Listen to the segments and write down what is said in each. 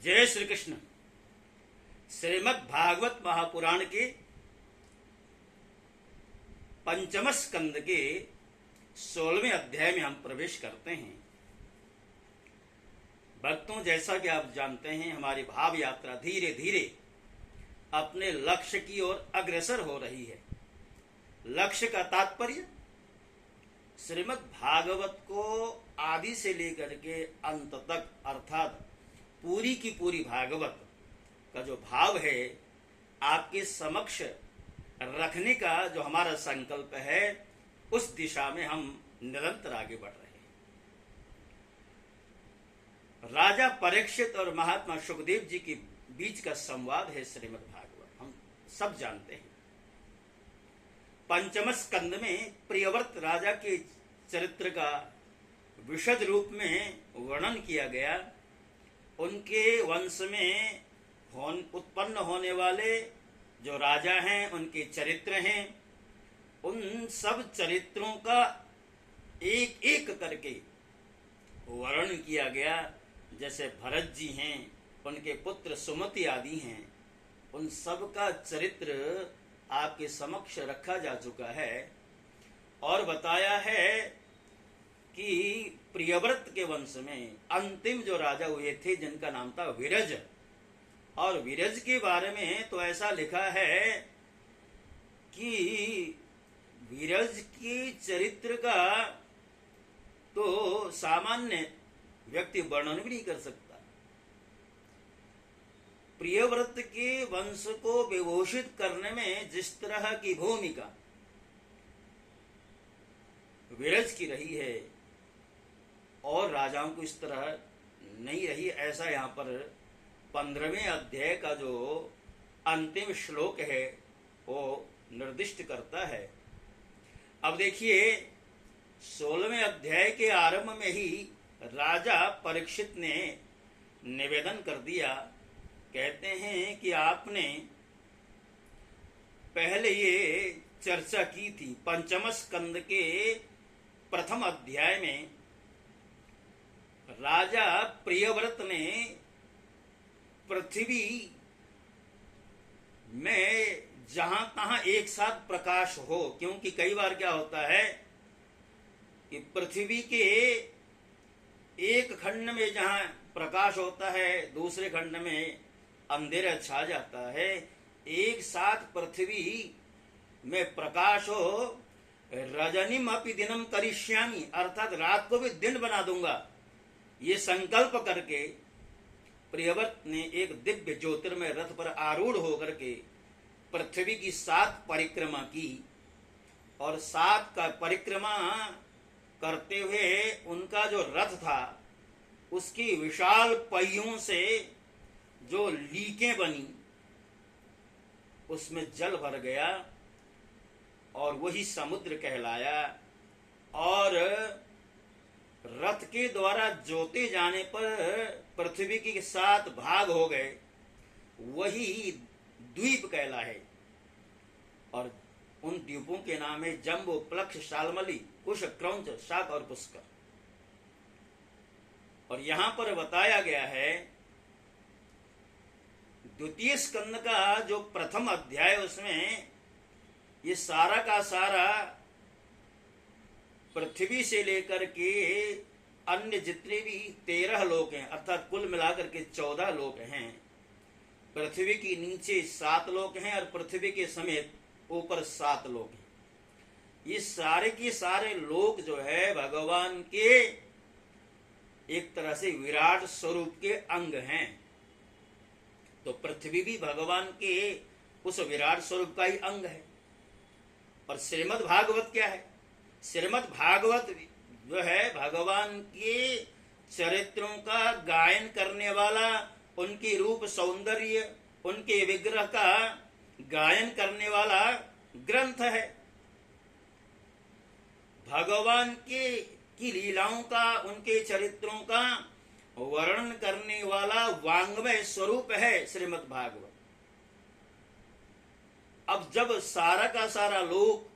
जय श्री कृष्ण। श्रीमद् भागवत महापुराण के पंचम स्कंद के 16वें अध्याय में हम प्रवेश करते हैं। भक्तों, जैसा कि आप जानते हैं, हमारी भाव यात्रा धीरे धीरे अपने लक्ष्य की ओर अग्रसर हो रही है। लक्ष्य का तात्पर्य श्रीमद् भागवत को आदि से लेकर के अंत तक, अर्थात पूरी की पूरी भागवत का जो भाव है आपके समक्ष रखने का जो हमारा संकल्प है, उस दिशा में हम निरंतर आगे बढ़ रहे हैं। राजा परीक्षित और महात्मा सुखदेव जी के बीच का संवाद है श्रीमद् भागवत, हम सब जानते हैं। पंचम स्कंद में प्रियव्रत राजा के चरित्र का विशद रूप में वर्णन किया गया। उनके वंश में उत्पन्न होने वाले जो राजा हैं, उनके चरित्र हैं, उन सब चरित्रों का एक एक करके वर्णन किया गया। जैसे भरत जी हैं, उनके पुत्र सुमति आदि हैं, उन सब का चरित्र आपके समक्ष रखा जा चुका है और बताया है कि प्रियव्रत के वंश में अंतिम जो राजा हुए थे, जिनका नाम था विरज, और विरज के बारे में तो ऐसा लिखा है कि विरज के चरित्र का तो सामान्य व्यक्ति वर्णन भी नहीं कर सकता। प्रियव्रत के वंश को विभूषित करने में जिस तरह की भूमिका विरज की रही है और राजाओं को इस तरह नहीं रही, ऐसा यहाँ पर 15वें अध्याय का जो अंतिम श्लोक है वो निर्दिष्ट करता है। अब देखिए, 16वें अध्याय के आरंभ में ही राजा परीक्षित ने निवेदन कर दिया। कहते हैं कि आपने पहले ये चर्चा की थी पंचम स्कंद के प्रथम अध्याय में। राजा प्रियव्रत ने पृथ्वी में जहां तहां एक साथ प्रकाश हो, क्योंकि कई बार क्या होता है कि पृथ्वी के एक खंड में जहां प्रकाश होता है, दूसरे खंड में अंधेरा छा जाता है। एक साथ पृथ्वी में प्रकाश हो, रजनीम अपि दिनम करिष्यामि, अर्थात रात को भी दिन बना दूंगा, ये संकल्प करके प्रियव्रत ने एक दिव्य ज्योतिर्मय रथ पर आरूढ़ होकर के पृथ्वी की 7 परिक्रमा की और 7 का परिक्रमा करते हुए उनका जो रथ था उसकी विशाल पहियों से जो लीकें बनी उसमें जल भर गया और वही समुद्र कहलाया। और रथ के द्वारा जोते जाने पर पृथ्वी के 7 भाग हो गए, वही द्वीप कहलाए। और उन द्वीपों के नाम है जम्बो, प्लक्ष, शालमली, कुश, क्रौंच, शाक और पुष्कर। और यहां पर बताया गया है द्वितीय स्कंद का जो प्रथम अध्याय, उसमें ये सारा का सारा पृथ्वी से लेकर के अन्य जितने भी 13 लोक हैं, अर्थात कुल मिलाकर के 14 लोक हैं। पृथ्वी के नीचे 7 लोक हैं और पृथ्वी के समेत ऊपर 7 लोक हैं। ये सारे के सारे लोक जो है भगवान के एक तरह से विराट स्वरूप के अंग हैं। तो पृथ्वी भी भगवान के उस विराट स्वरूप का ही अंग है। और श्रीमद् भागवत क्या है? श्रीमद् भागवत जो है भगवान के चरित्रों का गायन करने वाला, उनकी रूप सौंदर्य, उनके विग्रह का गायन करने वाला ग्रंथ है। भगवान की लीलाओं का, उनके चरित्रों का वर्णन करने वाला वांग्मय स्वरूप है श्रीमद् भागवत। अब जब सारा का सारा लोक,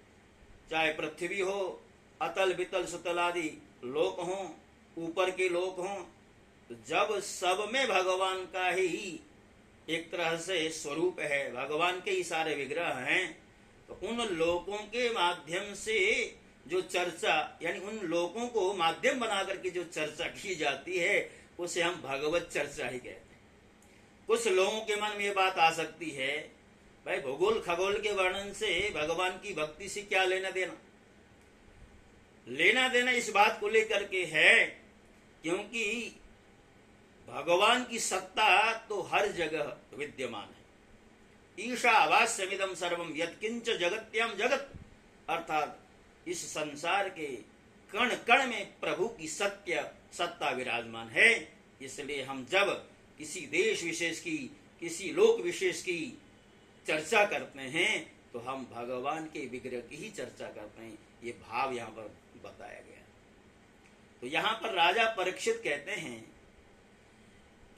चाहे पृथ्वी हो, अतल वितल सुतल आदि लोक हों, ऊपर के लोक हों, तो जब सब में भगवान का ही एक तरह से स्वरूप है, भगवान के ही सारे विग्रह हैं, तो उन लोगों के माध्यम से जो चर्चा, यानी उन लोगों को माध्यम बना करके जो चर्चा की जाती है उसे हम भगवत चर्चा ही कहते हैं। कुछ लोगों के मन में ये बात आ सकती है, भाई भूगोल खगोल के वर्णन से भगवान की भक्ति से क्या लेना देना। लेना देना इस बात को लेकर के है क्योंकि भगवान की सत्ता तो हर जगह विद्यमान है। ईशावास्यमिदं सर्वम यत्किंच जगत्याम जगत, अर्थात इस संसार के कण कण में प्रभु की सत्ता विराजमान है। इसलिए हम जब किसी देश विशेष की, किसी लोक विशेष की चर्चा करते हैं तो हम भगवान के विग्रह की ही चर्चा करते हैं। ये भाव यहाँ पर बताया गया। तो यहाँ पर राजा परीक्षित कहते हैं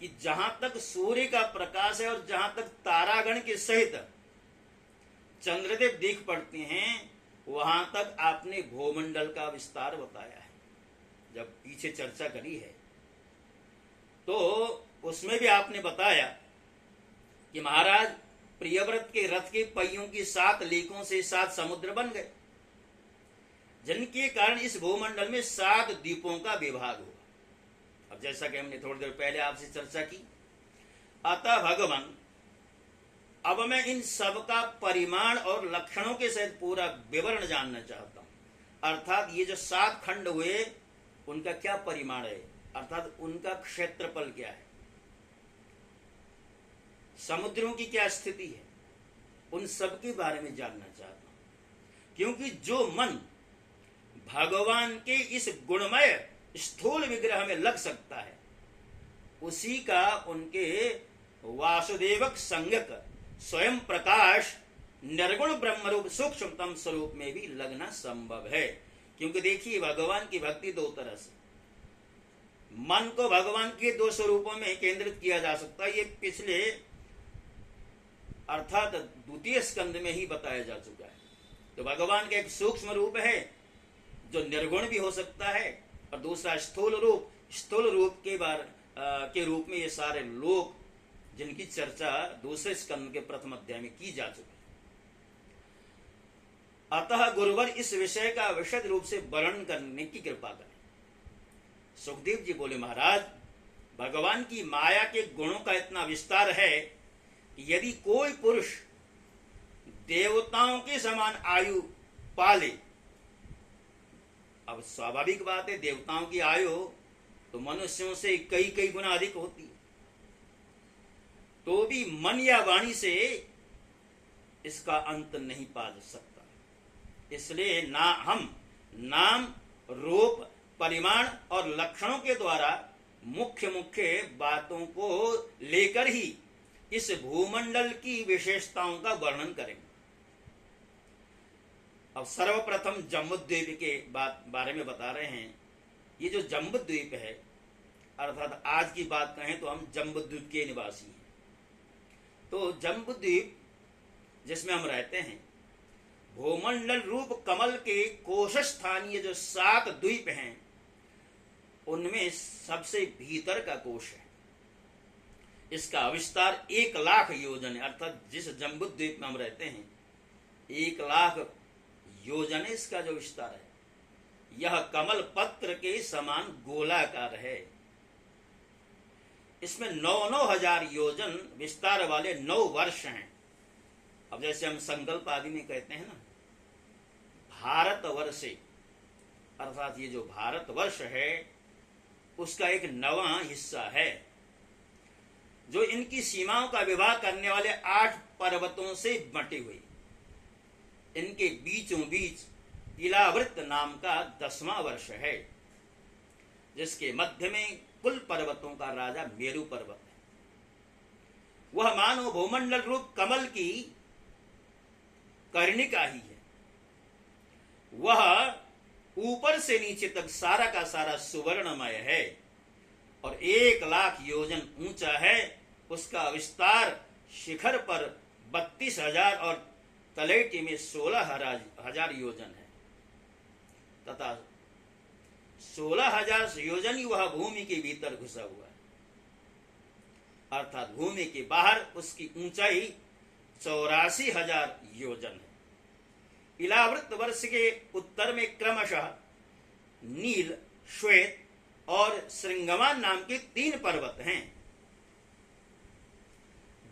कि जहां तक सूर्य का प्रकाश है और जहां तक तारागण के सहित चंद्रदेव दिख पड़ते हैं, वहां तक आपने भूमंडल का विस्तार बताया है। जब पीछे चर्चा करी है तो उसमें भी आपने बताया कि महाराज प्रियव्रत के रथ के पहियों की 7 लीकों से 7 समुद्र बन गए, जिनके कारण इस भूमंडल में 7 द्वीपों का विभाग हुआ। अब जैसा कि हमने थोड़ी देर पहले आपसे चर्चा की, अतः भगवान अब मैं इन सब का परिमाण और लक्षणों के सहित पूरा विवरण जानना चाहता हूं। अर्थात ये जो 7 खंड हुए उनका क्या परिमाण है, अर्थात उनका क्षेत्रफल क्या है, समुद्रों की क्या स्थिति है, उन सब के बारे में जानना चाहता हूं। क्योंकि जो मन भगवान के इस गुणमय स्थूल विग्रह में लग सकता है, उसी का उनके वासुदेवक संज्ञक स्वयं प्रकाश निर्गुण ब्रह्मरूप सूक्ष्मतम स्वरूप में भी लगना संभव है। क्योंकि देखिए, भगवान की भक्ति 2 तरह से, मन को भगवान के 2 स्वरूपों में केंद्रित किया जा सकता है। ये पिछले अर्थात द्वितीय स्कंद में ही बताया जा चुका है। तो भगवान का एक सूक्ष्म रूप है जो निर्गुण भी हो सकता है, और दूसरा स्थूल रूप। स्थूल रूप के रूप में ये सारे लोक जिनकी चर्चा दूसरे स्कंद के प्रथम अध्याय में की जा चुकी है। अतः गुरुवर इस विषय का विशद रूप से वर्णन करने की कृपा करें। सुखदेव जी बोले, महाराज भगवान की माया के गुणों का इतना विस्तार है कि यदि कोई पुरुष देवताओं के समान आयु पाले, अब स्वाभाविक बात है, देवताओं की आयु तो मनुष्यों से कई कई गुना अधिक होती है, तो भी मन या वाणी से इसका अंत नहीं पा सकता। इसलिए ना हम नाम, रूप, परिमाण और लक्षणों के द्वारा मुख्य मुख्य बातों को लेकर ही इस भूमंडल की विशेषताओं का वर्णन करेंगे। अब सर्वप्रथम जम्बूद्वीप के बारे में बता रहे हैं। ये जो जम्बूद्वीप है, अर्थात आज की बात कहें तो हम जम्बूद्वीप के निवासी हैं। तो जम्बूद्वीप जिसमें हम रहते हैं, भूमंडल रूप कमल के कोश स्थानीय जो 7 द्वीप हैं, उनमें सबसे भीतर का कोश है। इसका विस्तार 1,00,000 योजन है। अर्थात जिस जम्बूद्वीप में हम रहते हैं 1,00,000 योजन है इसका जो विस्तार है। यह कमल पत्र के समान गोलाकार है। इसमें 9,000 हजार योजन विस्तार वाले 9 वर्ष हैं। अब जैसे हम संकल्प आदि में कहते हैं ना, भारतवर्षे, अर्थात ये जो भारतवर्ष है उसका एक 9वां हिस्सा है, जो इनकी सीमाओं का विभाग करने वाले 8 पर्वतों से बटी हुई। इनके बीचों बीच इलावृत नाम का 10वां वर्ष है, जिसके मध्य में कुल पर्वतों का राजा मेरु पर्वत है। वह मानो भूमंडल रूप कमल की कर्णिका ही है। वह ऊपर से नीचे तक सारा का सारा सुवर्णमय है और 1,00,000 योजन ऊंचा है। उसका विस्तार शिखर पर 32,000 और तलैटी में 16,000 योजन है, तथा 16,000 योजन ही वह भूमि के भीतर घुसा हुआ है। अर्थात भूमि के बाहर उसकी ऊंचाई 84,000 योजन है। इलावृत वर्ष के उत्तर में क्रमशः नील, श्वेत और श्रृंगमान नाम के 3 पर्वत हैं,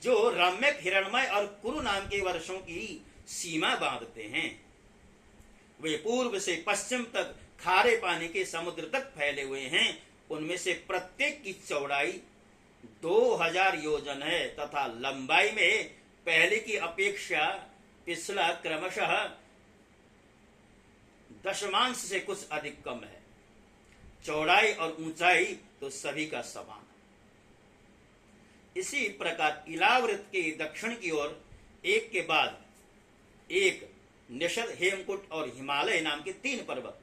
जो रम्यक, हिरणमय और कुरु नाम के वर्षों की सीमा बांधते हैं। वे पूर्व से पश्चिम तक खारे पानी के समुद्र तक फैले हुए हैं। उनमें से प्रत्येक की चौड़ाई 2000 योजन है तथा लंबाई में पहले की अपेक्षा पिछला क्रमशः दशमांश से कुछ अधिक कम है। चौड़ाई और ऊंचाई तो सभी का समान है। इसी प्रकार इलावृत के दक्षिण की ओर एक के बाद एक निषद, हेमकुट और हिमालय नाम के 3 पर्वत,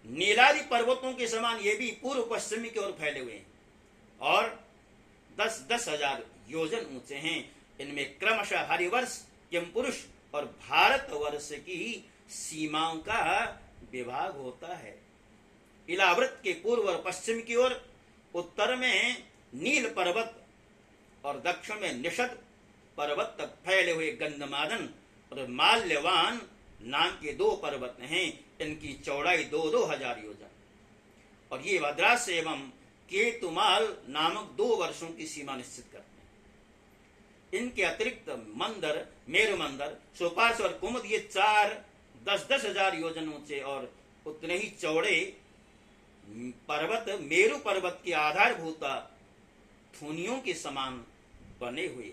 नीलादि पर्वतों के समान ये भी पूर्व पश्चिमी की ओर फैले हुए हैं और 10-10 हजार योजन ऊंचे हैं। इनमें क्रमशः हरिवर्ष, यमपुरुष और भारतवर्ष की सीमाओं का विभाग होता है। इलावृत के पूर्व और पश्चिम की ओर उत्तर में नील पर्वत और दक्षिण में निषद पर्वत तक फैले हुए गंधमादन और माल्यवान नाम के 2 पर्वत हैं। इनकी चौड़ाई 2-2 हजार योजन और ये भद्रास एवं केतुमाल नामक 2 वर्षों की सीमा निश्चित करते हैं। इनके अतिरिक्त मंदर, मेरु मंदर, सोपास और कुमुद ये 4 10-10 हजार योजन ऊंचे और उतने ही चौड़े पर्वत मेरु पर्वत की आधारभूता थूनियों के समान बने हुए।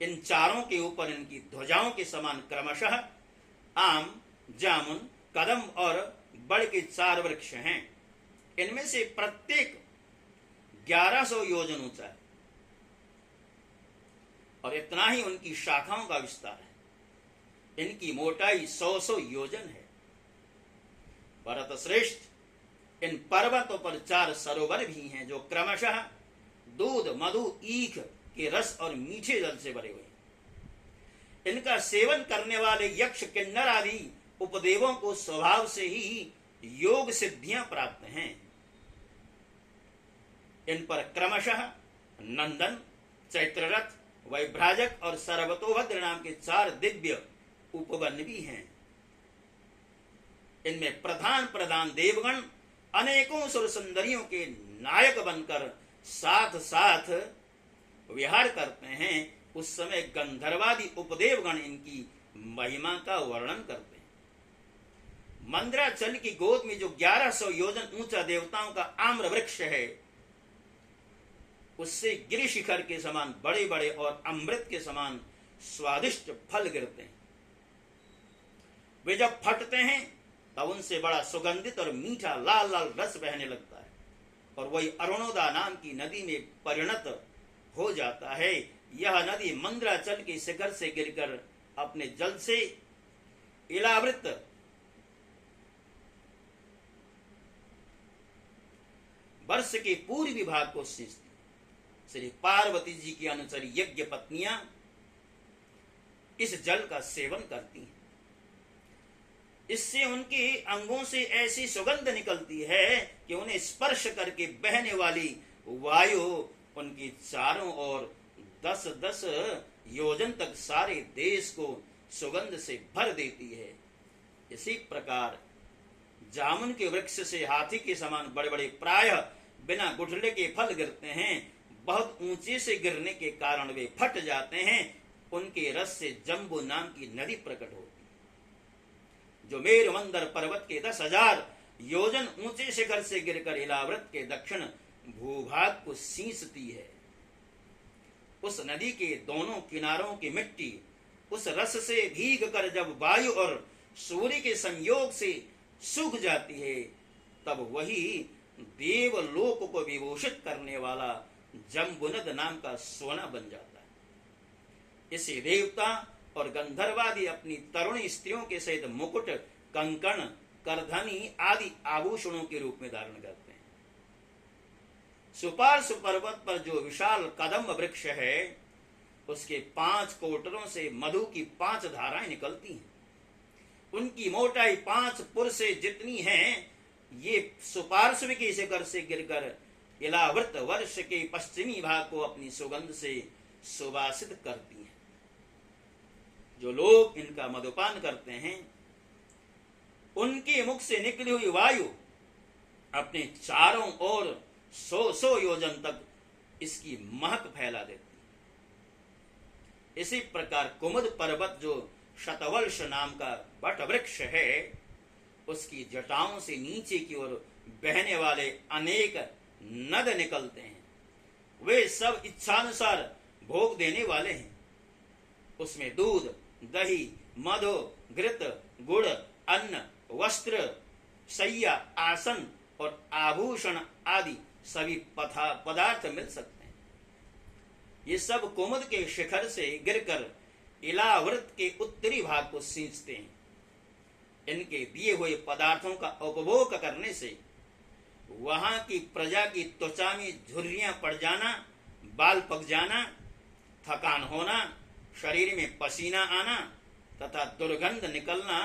इन चारों के ऊपर इनकी ध्वजाओं के समान क्रमशः आम, जामुन, कदम और बड़ के 4 वृक्ष हैं। इनमें से प्रत्येक 1100 योजन ऊंचा है और इतना ही उनकी शाखाओं का विस्तार है। इनकी मोटाई 100 योजन है। भरत श्रेष्ठ, इन पर्वतों पर 4 सरोवर भी हैं जो क्रमशः दूध, मधु, ईख के रस और मीठे जल से भरे हुए हैं। इनका सेवन करने वाले यक्ष, किन्नर आदि उपदेवों को स्वभाव से ही योग सिद्धियां प्राप्त हैं। इन पर क्रमशः नंदन, चैत्ररथ, वैभ्राजक और सर्वतोभद्र नाम के 4 दिव्य उपवन भी हैं। इनमें प्रधान प्रधान देवगण अनेकों सुर सुंदरियों के नायक बनकर साथ साथ विहार करते हैं। उस समय गंधर्वादि उपदेवगण इनकी महिमा का वर्णन करते हैं। मंद्राचल की गोद में जो 1100 योजन ऊंचा देवताओं का आम्र वृक्ष है, उससे गिरि शिखर के समान बड़े बड़े और अमृत के समान स्वादिष्ट फल गिरते हैं। वे जब फटते हैं तब उनसे बड़ा सुगंधित और मीठा लाल लाल रस बहने लगता है और वही अरुणोदा नाम की नदी में परिणत हो जाता है। यह नदी मंद्राचल के शिखर से गिरकर अपने जल से इलावृत वर्ष के पूर्वी भाग को सींचती। श्री पार्वती जी की अनुचरी यज्ञ पत्नियां इस जल का सेवन करती हैं। इससे उनके अंगों से ऐसी सुगंध निकलती है कि उन्हें स्पर्श करके बहने वाली वायु उनकी चारों ओर 10-10 योजन तक सारे देश को सुगंध से भर देती है। इसी प्रकार जामुन के वृक्ष से हाथी के समान बड़े बड़े प्रायः बिना गुठले के फल गिरते हैं। बहुत ऊंचे से गिरने के कारण वे फट जाते हैं। उनके रस से जम्बू नाम की नदी प्रकट होती है, जो मेरु मंदर पर्वत के 10,000 योजन ऊंचे शिखर से गिरकर इलावृत के दक्षिण भूभाग को सींचती है। उस नदी के दोनों किनारों की मिट्टी उस रस से भीग कर जब वायु और सूर्य के संयोग से सूख जाती है, तब वही देवलोक को विभूषित करने वाला जम्बुनद नाम का सोना बन जाता है। इसे देवता और गंधर्वादि अपनी तरुणी स्त्रियों के सहित मुकुट, कंकण, करधनी आदि आभूषणों के रूप में धारण करते हैं। सुपार्श्व पर्वत पर जो विशाल कदम वृक्ष है, उसके 5 कोटरों से मधु की 5 धाराएं निकलती हैं। उनकी मोटाई 5 पुर से जितनी है, ये सुपार्श्व के शिखर से गिरकर इलावृत वर्ष के पश्चिमी भाग को अपनी सुगंध से सुवासित करती हैं। जो लोग इनका मधुपान करते हैं उनके मुख से निकली हुई वायु अपने चारों ओर 100 योजन तक इसकी महक फैला देती। इसी प्रकार कुमुद पर्वत जो शतवल्ष नाम का बट वृक्ष है, उसकी जटाओं से नीचे की ओर बहने वाले अनेक नद निकलते हैं। वे सब इच्छानुसार भोग देने वाले हैं। उसमें दूध, दही, मधु, घृत, गुड़, अन्न, वस्त्र, शैया, आसन और आभूषण आदि सभी पदार्थ मिल सकते हैं। ये सब कुमुद के शिखर से गिरकर इलावृत के उत्तरी भाग को सींचते हैं। इनके दिए हुए पदार्थों का उपभोग करने से वहां की प्रजा की त्वचा में झुर्रियां पड़ जाना, बाल पक जाना, थकान होना, शरीर में पसीना आना तथा दुर्गंध निकलना,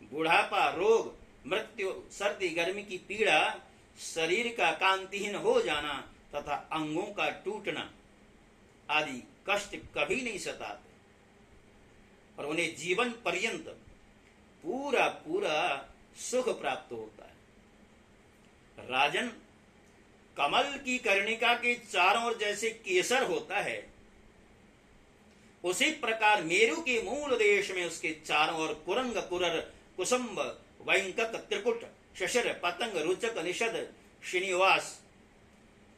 बुढ़ापा, रोग, मृत्यु, सर्दी गर्मी की पीड़ा, शरीर का कांतिहीन हो जाना तथा अंगों का टूटना आदि कष्ट कभी नहीं सताते और उन्हें जीवन पर्यंत पूरा पूरा सुख प्राप्त होता है। राजन, कमल की कर्णिका के चारों ओर जैसे केसर होता है, उसी प्रकार मेरु के मूल देश में उसके चारों ओर कुरंग, कुरर, कुसुम्ब, वैंकक, त्रिकुट, शशर, पतंग, रुचक, निषद, श्रीनिवास,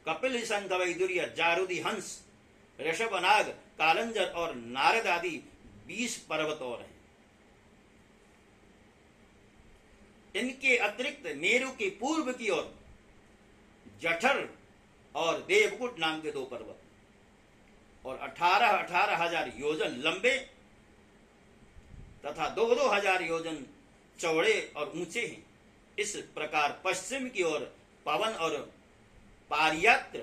कपिल, शंख, वैदुर्य, जारुदी, हंस, ऋषभ, नाग, कालंजर और नारद आदि 20 पर्वत और हैं। इनके अतिरिक्त मेरु के पूर्व की ओर जठर और देवकुट नाम के 2 पर्वत और 18 हजार योजन लंबे तथा 2 हजार योजन चौड़े और ऊंचे हैं। इस प्रकार पश्चिम की ओर पवन और पारियात्र,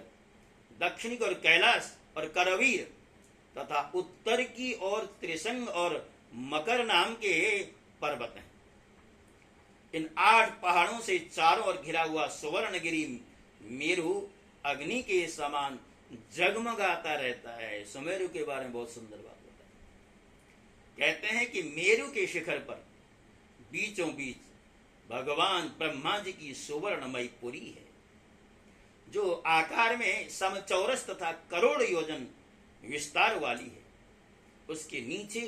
दक्षिण की ओर कैलाश और करवीर तथा उत्तर की ओर त्रिशंग और मकर नाम के पर्वत हैं। इन 8 पहाड़ों से चारों ओर घिरा हुआ सुवर्णगिरी मेरु अग्नि के समान जगमगाता रहता है। सुमेरु के बारे में बहुत सुंदर बात बताई। कहते हैं कि मेरु के शिखर पर बीचों बीच भगवान ब्रह्मा जी की सुवर्णमयी पुरी है, जो आकार में समचौरस तथा करोड़ योजन विस्तार वाली है। उसके नीचे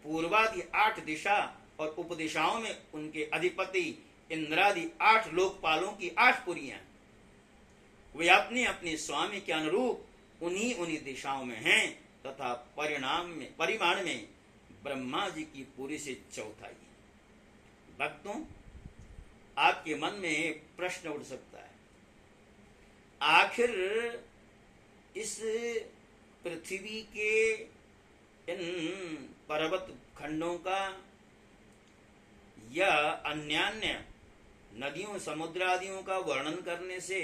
पूर्वादि 8 दिशा और उपदिशाओं में उनके अधिपति इंद्रादि 8 लोकपालों की 8 पुरियां, वे अपने अपने स्वामी के अनुरूप उन्हीं दिशाओं में हैं तथा परिमाण में ब्रह्मा जी की पुरी से चौथाई है। भक्तों, आपके मन में प्रश्न उठ सकता है, आखिर इस पृथ्वी के इन पर्वत खंडों का या अन्यान्य नदियों, समुद्र आदियों का वर्णन करने से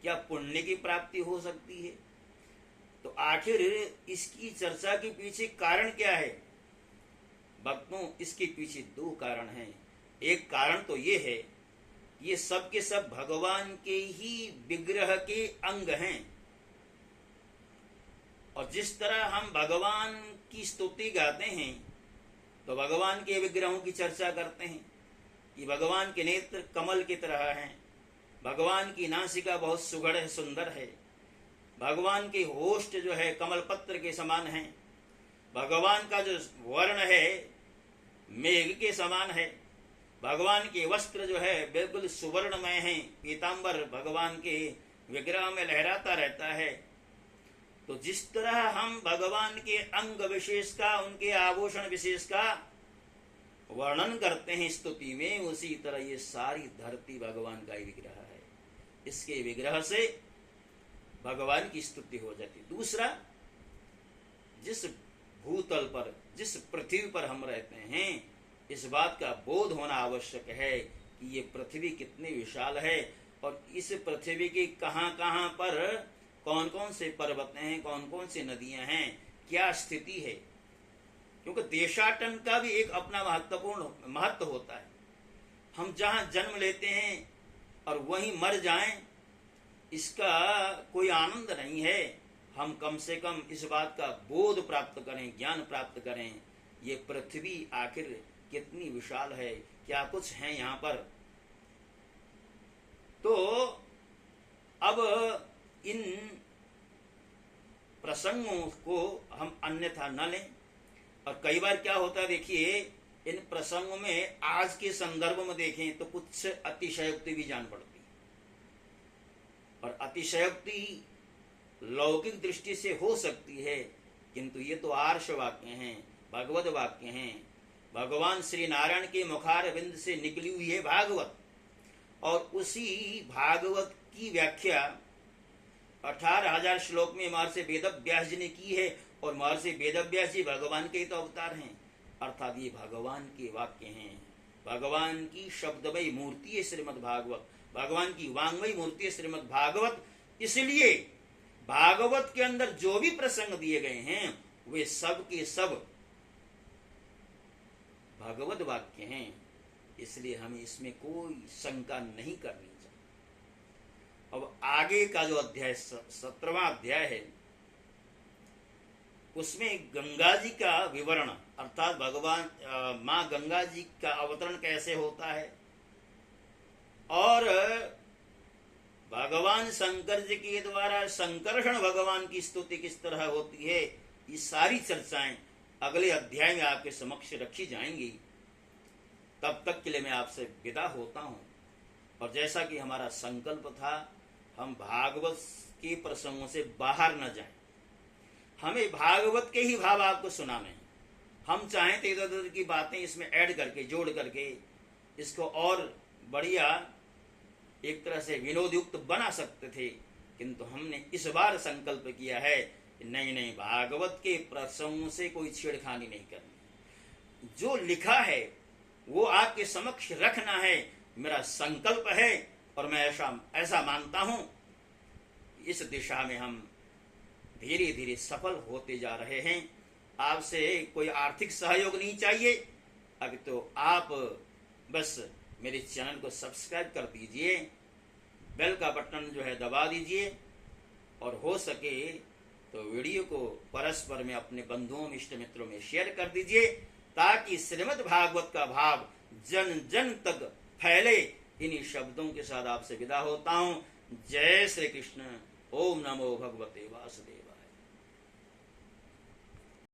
क्या पुण्य की प्राप्ति हो सकती है? तो आखिर इसकी चर्चा के पीछे कारण क्या है? भक्तों, इसके पीछे 2 कारण हैं। एक कारण तो ये है, ये सब के सब भगवान के ही विग्रह के अंग हैं। और जिस तरह हम भगवान की स्तुति गाते हैं तो भगवान के विग्रहों की चर्चा करते हैं कि भगवान के नेत्र कमल की तरह हैं, भगवान की नासिका बहुत सुघड़ है, सुंदर है, भगवान के होष्ठ जो है कमल पत्र के समान है, भगवान का जो वर्ण है मेघ के समान है, भगवान के वस्त्र जो है बिल्कुल सुवर्णमय है, पीतांबर भगवान के विग्रह में लहराता रहता है। तो जिस तरह हम भगवान के अंग विशेष का, उनके आभूषण विशेष का वर्णन करते हैं स्तुति में, उसी तरह ये सारी धरती भगवान का ही विग्रह है। इसके विग्रह से भगवान की स्तुति हो जाती। दूसरा, जिस भूतल पर, जिस पृथ्वी पर हम रहते हैं, इस बात का बोध होना आवश्यक है कि ये पृथ्वी कितनी विशाल है और इस पृथ्वी के कहां कहां पर कौन कौन से पर्वत हैं, कौन कौन सी नदियां हैं, क्या स्थिति है। क्योंकि देशाटन का भी एक अपना महत्वपूर्ण महत्व होता है। हम जहां जन्म लेते हैं और वहीं मर जाएं, इसका कोई आनंद नहीं है। हम कम से कम इस बात का बोध प्राप्त करें, ज्ञान प्राप्त करें, ये पृथ्वी आखिर कितनी विशाल है, क्या कुछ है यहाँ पर। तो अब इन प्रसंगों को हम अन्यथा न लें। और कई बार क्या होता है, देखिए इन प्रसंगों में आज के संदर्भ में देखें तो कुछ अतिशयोक्ति भी जान पड़ती, और अतिशयोक्ति लौकिक दृष्टि से हो सकती है, किंतु ये तो आर्ष वाक्य हैं, भगवत वाक्य हैं। भगवान श्री नारायण के मुखार बिंद से निकली हुई है भागवत, और उसी भागवत की व्याख्या 18,000 श्लोक में महर्षि वेदव्यास जी ने की है। और महर्षि वेदव्यास जी भगवान के तो अवतार हैं, अर्थात ये भगवान के वाक्य हैं, भगवान की शब्दमयी मूर्ति है श्रीमद् भागवत, भगवान की वांग्मयी मूर्ति है श्रीमद् भागवत। इसलिए भागवत के अंदर जो भी प्रसंग दिए गए हैं वे सब के सब भगवत वाक्य हैं, इसलिए हमें इसमें कोई शंका नहीं करनी चाहिए। अब आगे का जो अध्याय 17वां अध्याय है, उसमें गंगा जी का विवरण, अर्थात भगवान माँ गंगा जी का अवतरण कैसे होता है, और भगवान शंकर जी के द्वारा संकर्षण भगवान की स्तुति किस तरह होती है, ये सारी चर्चाएं अगले अध्याय में आपके समक्ष रखी जाएंगी। तब तक के लिए मैं आपसे विदा होता हूं। और जैसा कि हमारा संकल्प था, हम भागवत के प्रसंगों से बाहर न जाएं, हमें भागवत के ही भाव आपको सुनाने हैं। हम चाहें तो इधर उधर की बातें इसमें ऐड करके, जोड़ करके इसको और बढ़िया एक तरह से विनोदयुक्त बना सकते थे, किंतु हमने इस बार संकल्प किया है कि नहीं, भागवत के प्रसंगों से कोई छेड़खानी नहीं करनी, जो लिखा है वो आपके समक्ष रखना है, मेरा संकल्प है। और मैं ऐसा मानता हूं, इस दिशा में हम धीरे धीरे सफल होते जा रहे हैं। आपसे कोई आर्थिक सहयोग नहीं चाहिए, अभी तो आप बस मेरे चैनल को सब्सक्राइब कर दीजिए, बेल का बटन जो है दबा दीजिए, और हो सके तो वीडियो को परस्पर में अपने बंधुओं इष्ट मित्रों में शेयर कर दीजिए, ताकि श्रीमद् भागवत का भाव जन जन तक फैले। इन्हीं शब्दों के साथ आपसे विदा होता हूं। जय श्री कृष्ण। ओम नमो भगवते वासुदेव।